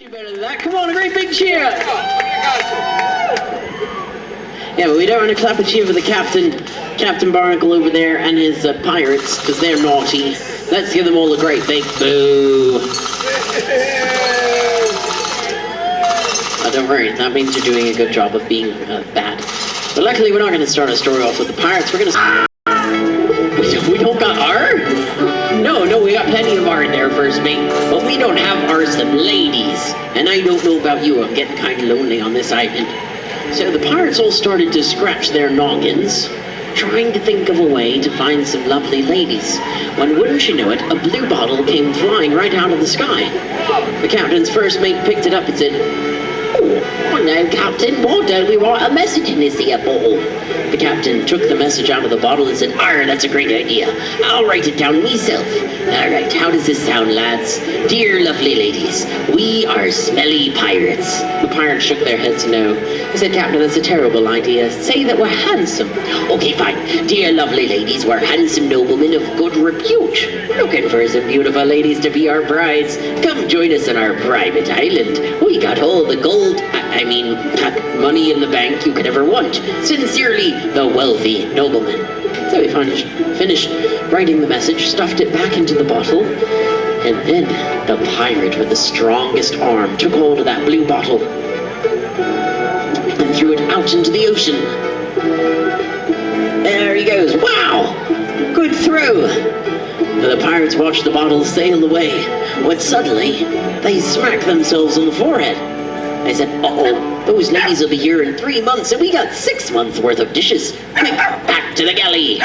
do better than that. Come on, a great big cheer. Yeah, but we don't want to clap a cheer for the Captain Barnacle over there and his pirates, because they're naughty. Let's give them all a great big boo. Don't worry, that means you're doing a good job of being bad. But luckily, we're not going to start our story off with the pirates. We're going to... We don't got R? No, we got plenty of R in there, first mate. But we don't have R's of ladies. And I don't know about you, I'm getting kind of lonely on this island. So the pirates all started to scratch their noggins, trying to think of a way to find some lovely ladies. When, wouldn't you know it, a blue bottle came flying right out of the sky. The captain's first mate picked it up and said, "Oh no, Captain, why don't we write a message in this here bottle?" The captain took the message out of the bottle and said, "Arr, that's a great idea. I'll write it down myself. Alright, how does this sound, lads? Dear lovely ladies, we are smelly pirates." The pirates shook their heads no. They said, "Captain, that's a terrible idea. Say that we're handsome." "Okay, fine. Dear lovely ladies, we're handsome noblemen of good repute. Looking for some beautiful ladies to be our brides. Come join us on our private island. We got all the gold, money in the bank you could ever want. Sincerely, the wealthy nobleman." So we finished writing the message, stuffed it back into the bottle, and then the pirate with the strongest arm took hold of that blue bottle and threw it out into the ocean. There he goes. Wow! Good throw! The pirates watched the bottle sail away, when suddenly they smacked themselves on the forehead. They said, "Uh-oh, those ladies will be here in 3 months, and we got 6 months worth of dishes. Quick, back to the galley!"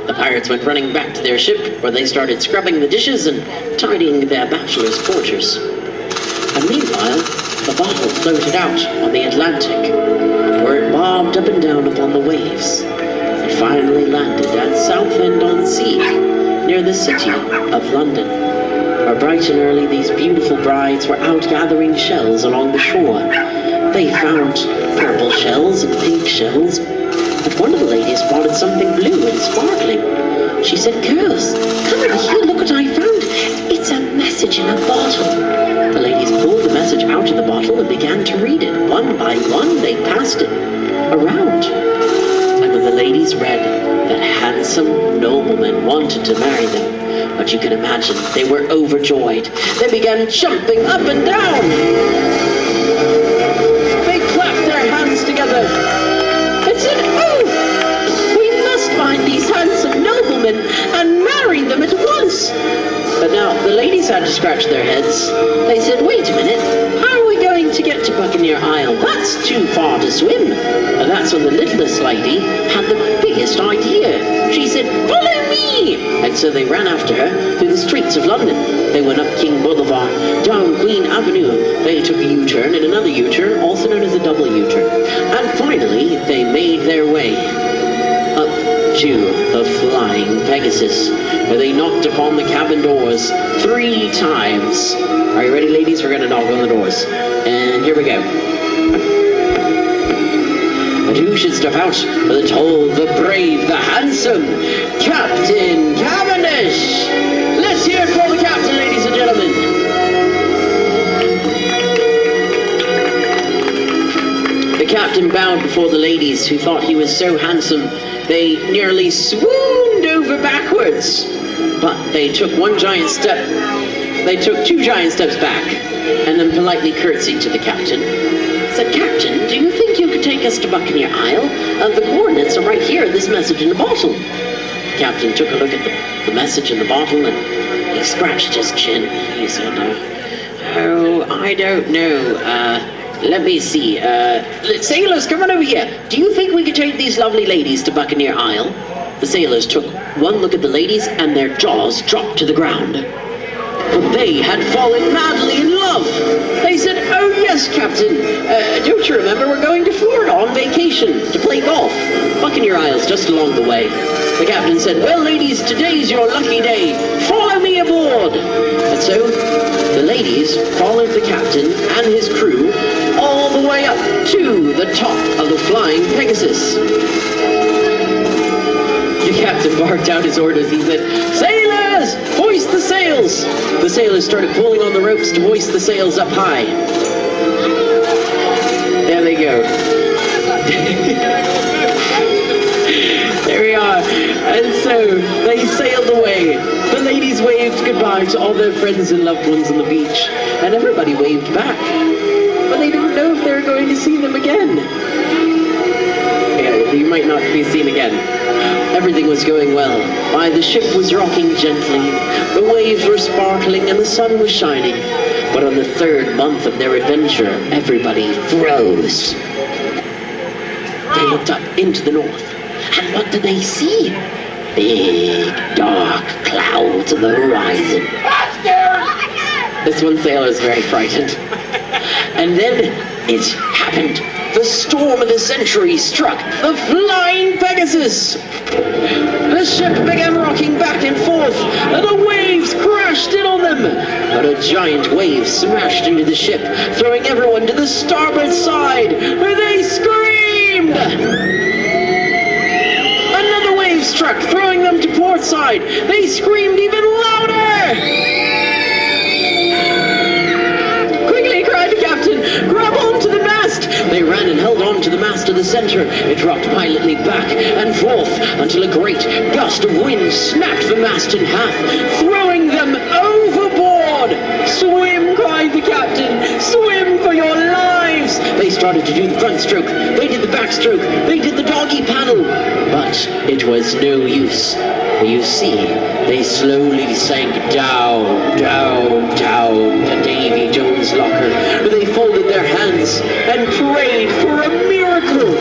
The pirates went running back to their ship, where they started scrubbing the dishes and tidying their bachelor's quarters. And meanwhile, the bottle floated out on the Atlantic, where it bobbed up and down upon the waves. It finally landed at Southend-on-Sea, near the city of London. Where bright and early these beautiful brides were out gathering shells along the shore. They found purple shells and pink shells, but one of the ladies spotted something blue and sparkling. She said, "Girls, come over here, look what I found. It's a message in a bottle." The ladies pulled the message out of the bottle and began to read it. One by one, they passed it around. And when the ladies read that handsome nobleman wanted to marry them, but you can imagine, they were overjoyed. They began jumping up and down. They clapped their hands together and said, "Oh, we must find these handsome noblemen and marry them at once." But now the ladies had to scratch their heads. They said, "Wait a minute, how are we going to get to Buccaneer Isle? That's too far to swim." And that's when the littlest lady had the biggest idea. She said, "Follow me!" And so they ran after her through the streets of London. They went up King Boulevard, down Queen Avenue. They took a U-turn and another U-turn, also known as a double U-turn. And finally, they made their way up to the Flying Pegasus, where they knocked upon the cabin doors 3 times. Are you ready, ladies? We're going to knock on the doors. And here we go. But who should step out but the tall, the brave, the handsome Captain Cavendish? Let's hear it for the captain, ladies and gentlemen. The captain bowed before the ladies, who thought he was so handsome they nearly swooned over backwards. But they took 1 giant step. They took 2 giant steps back, and then politely curtsied to the captain. Said, "Captain, do you think you could take us to Buccaneer Isle? The coordinates are right here in this message in the bottle." The captain took a look at the message in the bottle, and he scratched his chin. He said, "Oh, I don't know. Let me see. Sailors, come on over here. Do you think we could take these lovely ladies to Buccaneer Isle?" The sailors took 1 look at the ladies, and their jaws dropped to the ground. For they had fallen madly in love. They said, "Oh yes, Captain. Don't you remember we're going to Florida on vacation to play golf? Buccaneer Isle's just along the way." The captain said, "Well, ladies, today's your lucky day. Follow me aboard." And so the ladies followed the captain and his crew all the way up to the top of the Flying Pegasus. The captain barked out his orders. He said, "Sailors, hoist the sail! sails! The sailors started pulling on the ropes to hoist the sails up high. There they go. There we are. And so they sailed away. The ladies waved goodbye to all their friends and loved ones on the beach, and everybody waved back. But they didn't know if they were going to see them again. Yeah, you might not be seen again. Everything was going well. Why, the ship was rocking gently, the waves were sparkling, and the sun was shining. But on the third month of their adventure, everybody froze. They looked up into the north, and what did they see? Big, dark clouds on the horizon. This one sailor is very frightened. And then it happened. The storm of the century struck the Flying Pegasus. The ship began rocking back and forth, and the waves crashed in on them. But a giant wave smashed into the ship, throwing everyone to the starboard side, where they screamed. Another wave struck, throwing them to port side. They screamed even louder. Quickly, cried the captain, grab onto the mast. They ran and held on to the mast of the center. It rocked violently back and forth until a great gust of wind snapped the mast in half, throwing them overboard. Swim, cried the captain, swim for your lives. They started to do the front stroke. They did the back stroke. They did the doggy paddle. But it was no use. You see, they slowly sank down, down, down to Davy Jones' locker, where they folded their hands and prayed for a miracle.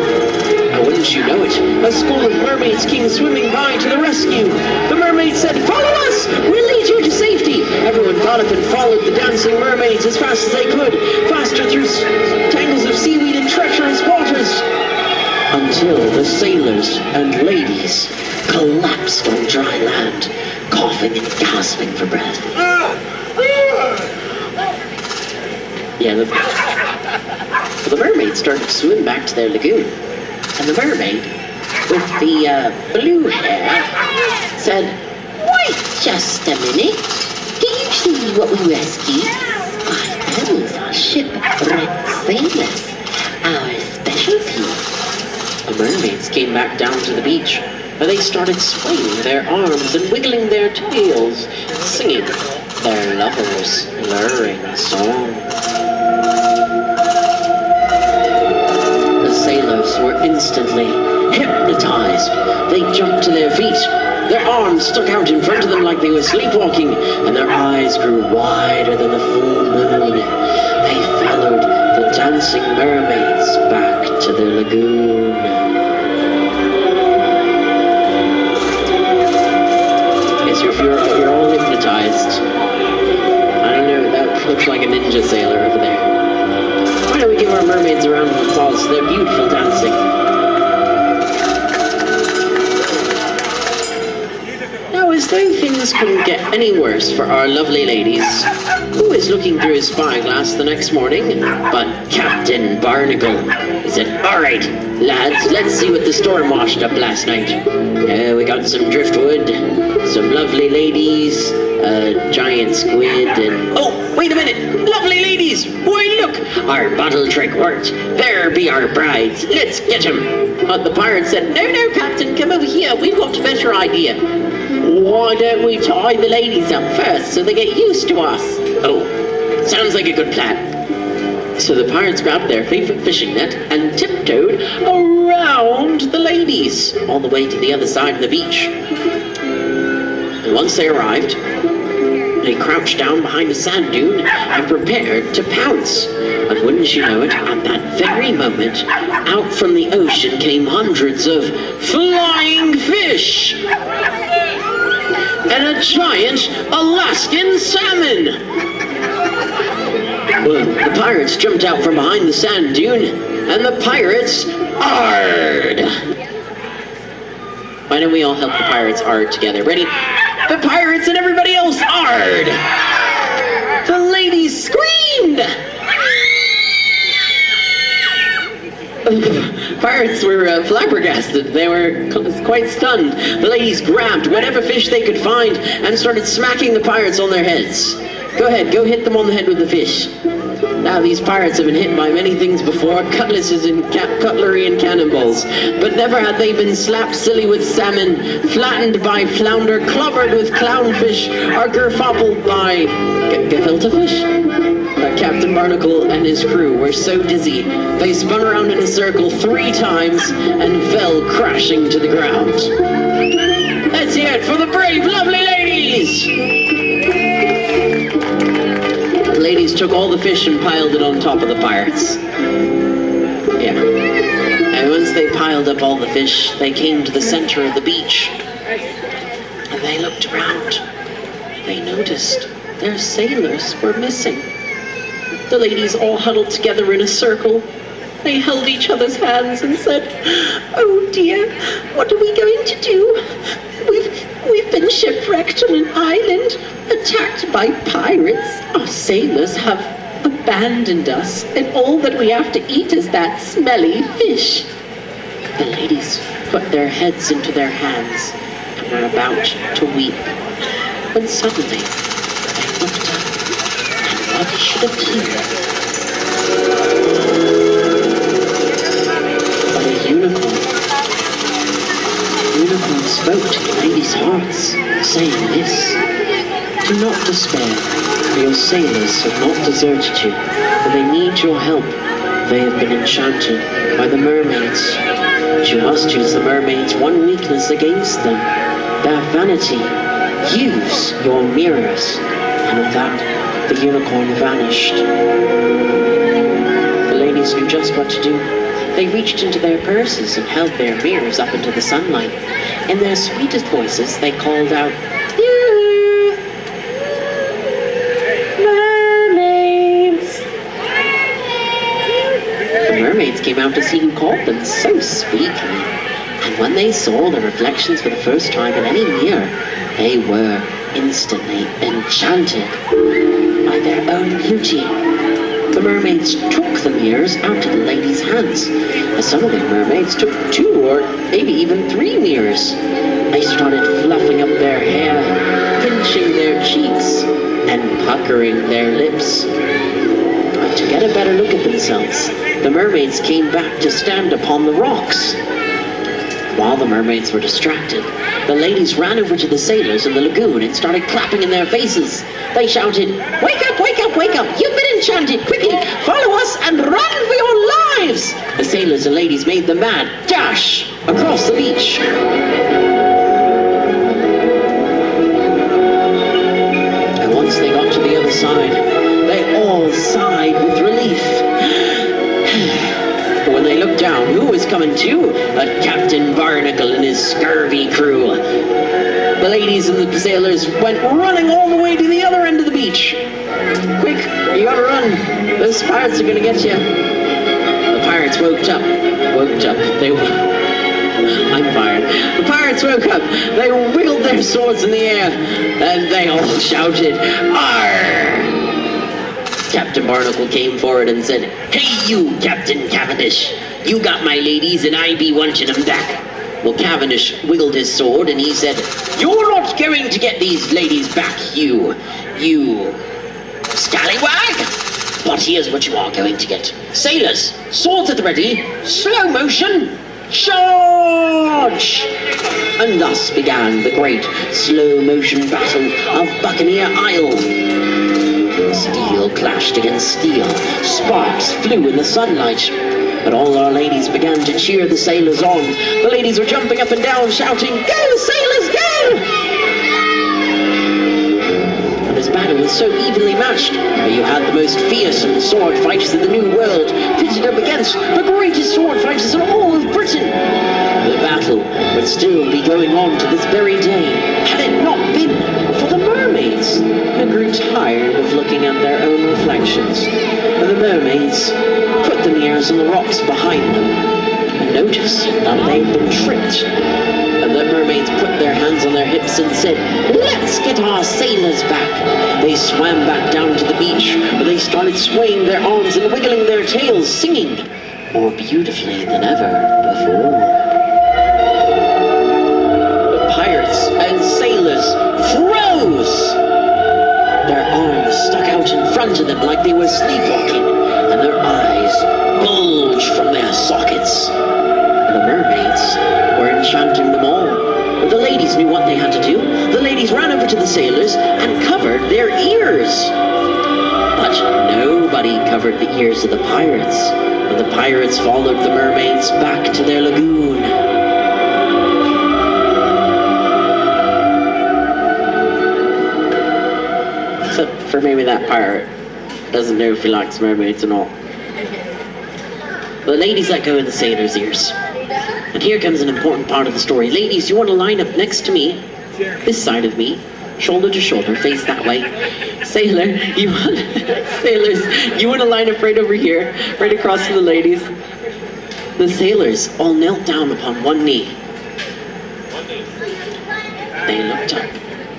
And wouldn't you know it, a school of mermaids came swimming by to the rescue. The mermaids said, follow us, we'll lead you to safety. Everyone got up and followed the dancing mermaids as fast as they could, faster through tangles of seaweed and treacherous waters, until the sailors and ladies collapsed on dry land, coughing and gasping for breath. Yeah, the mermaids started to swim back to their lagoon. And the mermaid, with the blue hair, said, wait just a minute. Do you see what we rescued? Why, those are shipwrecked sailors, our specialty. The mermaids came back down to the beach, where they started swinging their arms and wiggling their tails, singing their lovers' luring song. The sailors were instantly hypnotized. They jumped to their feet. Their arms stuck out in front of them like they were sleepwalking, and their eyes grew wider than the full moon. They followed the dancing mermaids back to their lagoon. You're all hypnotized. I don't know, that looks like a ninja sailor over there. Why don't we give our mermaids a round of applause for their beautiful dancing? Now, as though things couldn't get any worse for our lovely ladies, who is looking through his spyglass the next morning but Captain Barnacle? He said, all right, lads, let's see what the storm washed up last night. We got some driftwood, some lovely ladies, a giant squid, and... Oh, wait a minute! Lovely ladies! Why, look! Our bottle trick worked. There be our brides. Let's get 'em. But the pirate said, no, no, Captain, come over here. We've got a better idea. Why don't we tie the ladies up first so they get used to us? Oh, sounds like a good plan. So the pirates grabbed their favorite fishing net and tiptoed around the ladies all the way to the other side of the beach. And once they arrived, they crouched down behind a sand dune and prepared to pounce. And wouldn't you know it, at that very moment, out from the ocean came hundreds of flying fish! And a giant Alaskan salmon! Well, the pirates jumped out from behind the sand dune, and the pirates arred! Why don't we all help the pirates arred together? Ready? The pirates and everybody else arred! The ladies screamed! Pirates were flabbergasted. They were quite stunned. The ladies grabbed whatever fish they could find and started smacking the pirates on their heads. Go ahead, go hit them on the head with the fish. Now, these pirates have been hit by many things before, cutlasses and cutlery and cannonballs, but never had they been slapped silly with salmon, flattened by flounder, clobbered with clownfish, or gerfoppled by gefilte fish. Captain Barnacle and his crew were so dizzy, they spun around in a circle 3 times and fell crashing to the ground. Let's hear it for the brave, lovely ladies! The ladies took all the fish and piled it on top of the pirates. Yeah. And once they piled up all the fish, they came to the center of the beach. And they looked around. They noticed their sailors were missing. The ladies all huddled together in a circle. They held each other's hands and said, "Oh dear, what are we going to do? We've been shipwrecked on an island, attacked by pirates. Our sailors have abandoned us, and all that we have to eat is that smelly fish." The ladies put their heads into their hands and were about to weep, when suddenly they looked up, and what should appear but a unicorn. The unicorn spoke to the ladies' hearts, saying this: "Do not despair, for your sailors have not deserted you, but they need your help. They have been enchanted by the mermaids. But you must use the mermaids' one weakness against them, their vanity. Use your mirrors." And with that, the unicorn vanished. The ladies knew just what to do. They reached into their purses and held their mirrors up into the sunlight. In their sweetest voices, they called out, "Mermaids!" The mermaids came out to see who called them so sweetly. And when they saw the reflections for the first time in any mirror, they were instantly enchanted by their own beauty. The mermaids took the mirrors out of the ladies' hands, and some of the mermaids took 2 or maybe even 3 mirrors. They started fluffing up their hair, pinching their cheeks, and puckering their lips. But to get a better look at themselves, the mermaids came back to stand upon the rocks. While the mermaids were distracted, the ladies ran over to the sailors in the lagoon and started clapping in their faces. They shouted, "Wake up, wake up, wake up! You've been enchanted! Quickly, follow us and run for your lives!" The sailors and ladies made the mad dash across the beach. And once they got to the other side, they all sighed with relief. But when they looked down, who was coming too? But Captain Barnacle and his scurvy crew. The ladies and the sailors went running all the way to the other end of the beach. "Quick, you gotta run. Those pirates are gonna get you." The pirates woke up. I'm fired. The pirates woke up. They wiggled their swords in the air, and they all shouted, "Arr!" Captain Barnacle came forward and said, "Hey you, Captain Cavendish, you got my ladies and I be wanting them back." Well, Cavendish wiggled his sword and he said, "You're not going to get these ladies back, you scallywag! But here's what you are going to get. Sailors, swords at the ready, slow motion, charge!" And thus began the great slow motion battle of Buccaneer Isle. Steel clashed against steel, sparks flew in the sunlight, but all our ladies began to cheer the sailors on. The ladies were jumping up and down, shouting, "Go, sailors, go!" And this battle was so evenly matched that you had the most fearsome sword fighters in the New World pitted up against the greatest sword fighters in all of Britain. The battle would still be going on to this very day, had it not been for the mermaids, who grew tired of looking at their own reflections. And the mermaids put the mirrors on the rocks behind them and noticed that they'd been tricked. And the mermaids put their hands on their hips and said, "Let's get our sailors back." They swam back down to the beach, where they started swaying their arms and wiggling their tails, singing, more beautifully than ever before. The pirates and sailors froze! Their arms stuck out in front of them like they were sleepwalking, and their eyes bulged from their sockets. The mermaids were enchanting them all. But the ladies knew what they had to do. The ladies ran over to the sailors and covered their ears. But nobody covered the ears of the pirates. And the pirates followed the mermaids back to their lagoon. Except for maybe that pirate. Doesn't know if he likes mermaids or not. The ladies let go of the sailors' ears. And here comes an important part of the story. Ladies, you want to line up next to me, this side of me, shoulder to shoulder, face that way. Sailors, you want to line up right over here, right across from the ladies. The sailors all knelt down upon one knee. They looked up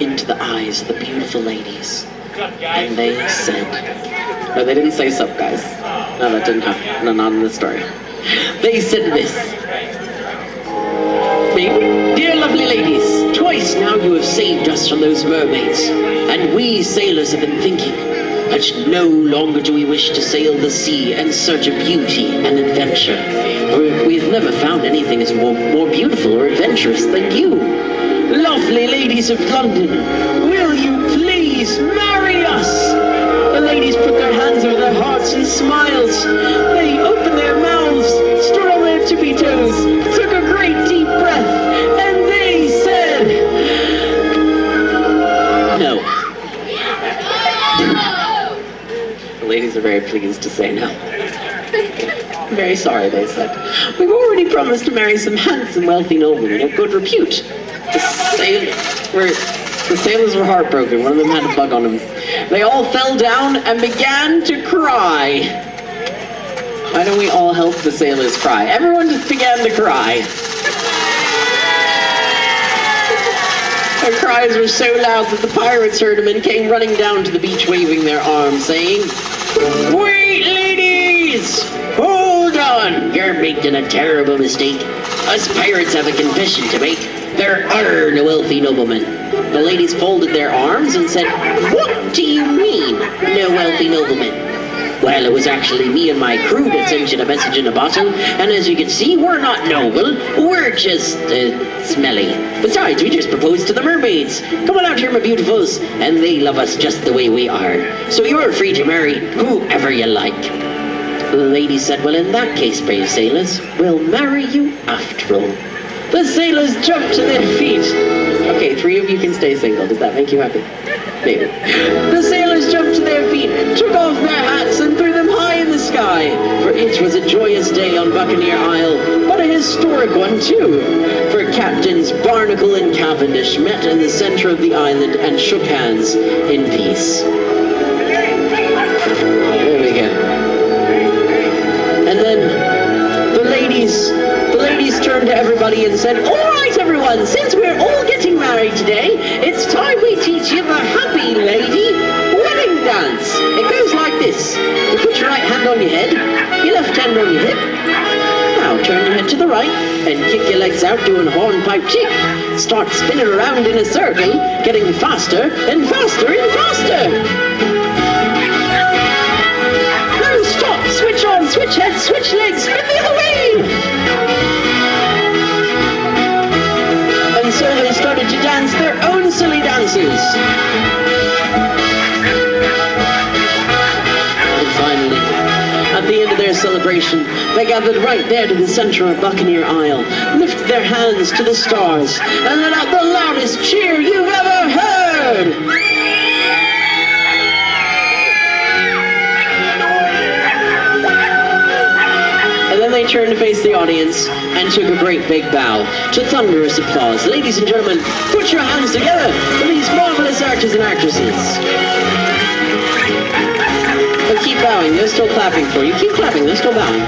into the eyes of the beautiful ladies, and they said, no, they didn't say sup, guys. No, that didn't happen. No, not in the story. They said this. Dear lovely ladies, twice now you have saved us from those mermaids, and we sailors have been thinking that no longer do we wish to sail the sea in search of beauty and adventure, for we have never found anything as more beautiful or adventurous than you. Lovely ladies of London, will you please marry us? The ladies put their hands over their hearts and smiles. They opened their mouths, stood on their tippy toes, took a great deep breath, and they said, no. The ladies are very pleased to say no. I'm very sorry, they said. We've already promised to marry some handsome, wealthy noblemen of good repute. The sailors were heartbroken. One of them had a bug on him. They all fell down and began to cry. Why don't we all help the sailors cry? Everyone just began to cry. Their cries were so loud that the pirates heard them and came running down to the beach waving their arms, saying, "Wait, ladies! Hold on! You're making a terrible mistake. Us pirates have a confession to make. There are no wealthy noblemen." The ladies folded their arms and said, "What do you mean, no wealthy noblemen?" Well, it was actually me and my crew that sent you a message in a bottle, and as you can see, we're not noble, we're just, smelly. Besides, we just proposed to the mermaids. Come on out here, my beautifuls, and they love us just the way we are. So you're free to marry whoever you like. The ladies said, well, in that case, brave sailors, we'll marry you after all. The sailors jumped to their feet. Okay, 3 of you can stay single. Does that make you happy? Maybe. The sailors jumped to their feet, took off their hats, and threw them high in the sky. For it was a joyous day on Buccaneer Isle, but a historic one too. For Captains Barnacle and Cavendish met in the center of the island and shook hands in peace. There we go. And then the ladies turned to everybody and said, all right, everyone, since we're all getting married today, it's time we teach you the happy lady wedding dance. It goes like this. You put your right hand on your head, your left hand on your hip. Now turn your head to the right and kick your legs out doing a hornpipe kick. Start spinning around in a circle, getting faster and faster and faster. Now stop, switch on, switch head, switch legs, spin the other way. And so they started to dance their own silly dances. And finally, at the end of their celebration, they gathered right there to the center of Buccaneer Isle, lifted their hands to the stars, and let out the loudest cheer you've ever heard. And then they turned to face the audience and took a great big bow to thunderous applause. Ladies and gentlemen, put your hands together for these marvelous actors and actresses. But keep bowing, they're still clapping for you. Keep clapping, they're still bowing.